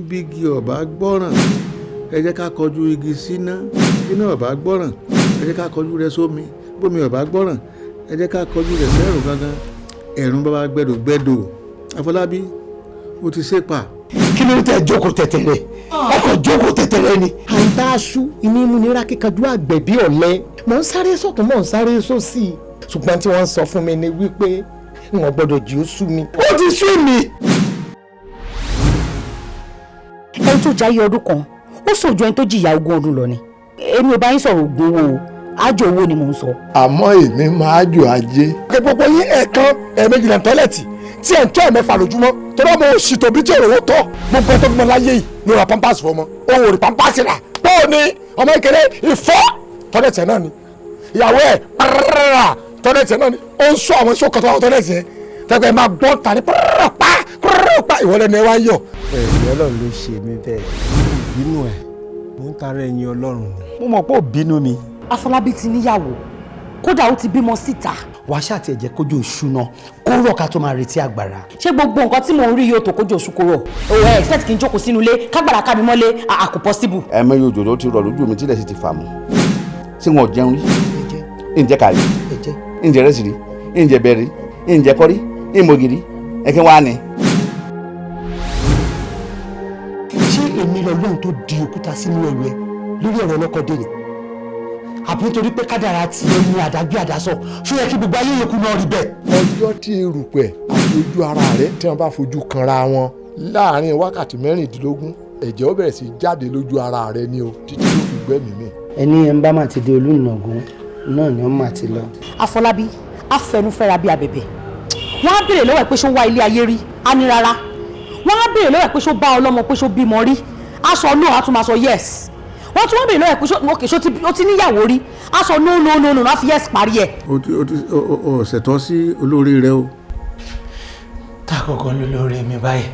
bí igi ọ̀bá gbọ́ràn ẹ jẹ́ ká kọjú igi síná, iná ọ̀bá gbọ́ràn ẹ jẹ́ ká kọjú rẹ̀ sómi, bómi ọ̀bá gbọ́ràn ẹ jẹ́ ká kọjú rẹ̀ sẹ́rùn gangan, ẹ̀rùn bàbá gbẹdògbẹdò. Afọlábí o ti ṣépà. Kí ló tẹ jókòó tẹ̀tẹ̀rẹ̀ ẹ kò jókòó tẹ̀tẹ̀rẹ̀ ni. àìdá aṣú ìní múnira kíkanjú àgbẹ̀ bí ọ̀lẹ mò ń sáré sọ̀tún mò ń sáré sósì ṣùgbọ́n tí wọ́n ń sọ fún mi ni wípé wọn gbọ́dọ̀ jí ó sú mi. ó ti sú mi. ẹni tó jayé ọdún kan ó sòjú ẹni tó jìyà ogún ọdún lọ ni. èmi ò bá yín sọ̀rọ̀ ògùn owó o àjò owó ni mò ń sọ. àmọ́ èmi máa jò ajé. gbogbo yín ẹ̀ẹ̀kan ẹ̀ẹ̀mejìlá tọ́lẹ̀tì tí ẹ̀ ń tọ́ ẹ̀mẹ́fà lójúmọ́ torí ọmọ òṣì tóbi tí òrówó tọ́ gbogbo tó gbọ́n láyé yìí ló ra pampers fún ọmọ òun ò rí pampers rà báwo ni ọmọ ìkéré ìfọ́ tọ́lẹ̀tì ẹ̀ náà ni ìyàwó ẹ̀ pàrọ̀rọ̀ tọ́lẹ̀tì ẹ̀ náà ni ó ń sọ àwọn sókòtò àwọn tọ́lẹ̀tì yẹn tẹ́gbẹ́ máa gbọ́n ta ni pàrọ̀pá ìwọlẹ̀ ni ẹ wá yọ. ẹ̀yìn ọlọ́run ló ṣe mí bẹ́ẹ̀ ìbínú ẹ̀ mò ń tara ẹ̀yìn ọlọ́run ni mo mọ̀ pé ò bínú mi. Afọlábí ti níyàwó kódà ó ti bímọ síta. wàá ṣàtì ẹ̀jẹ̀ kójú oṣù náà kó rọ̀ ká tó máa retí àgbàrá. ṣé gbogbo nǹkan tí mò ń rí yóò tó kójú oṣù kó rọ̀ òun ẹ̀ expect kí n jókòó sínú ilé kágbàrá ká mi mọ́lé kò possible. ẹ̀mọ yóò jòló ti rọ̀ lójú mi tílẹ̀ sì ti fà mú ṣé wọn ò jẹun rí ǹjẹ́ kàrí ǹjẹ́ rẹ́sì rí ǹjẹ́ bẹ́ẹ̀ rí ǹjẹ́ kọ́rí ìmọ̀gìrì ẹ̀kẹ́ wá ni. ṣé èmi lọ́lọ́run tó di òkúta sínú ẹrù ẹ lórí ọ̀rọ̀ ọlọ́kọ̀dé ni àbí nítorí pé kádàrá ti ẹni àdágbé àdásọ ṣó yẹ kí gbogbo ayé yòókù náà rí bẹ́ẹ̀. ọjọ́ tí erùpẹ̀ àti ojú ara rẹ̀ tí wọ́n bá fojú kanra wọn láàárín wákàtí mẹ́rìndínlógún ẹ̀jẹ̀ ó bẹ̀rẹ̀ sí jáde lójú ara rẹ̀ ni o títí tó fi gbẹ́mí mi. ẹni ẹ̀ ń bá mà ti dé olùnàgún náà ni wọ́n mà ti lọ. Afọlábí afẹnufẹ́ra bíi abẹ̀bẹ̀ wọ́n á béèrè lọ́wọ́ ẹ̀ pé ṣó wá ilé ayé rí á ní rárá wọ́n á béèrè lọ́wọ́ ẹ̀ pé ṣó bá ọlọ́mọ pé ṣó bímọ rí á sọ no á tún máa sọ yes wọ́n tún wọ́n béèrè lọ́wọ́ ẹ̀ pé ṣó ti níyàwó rí á sọ no á fi yes parí ẹ̀. o ṣẹ̀tọ́ sí olórí rẹ o. tá a kọ̀ọ̀kan lólórí mi báyìí.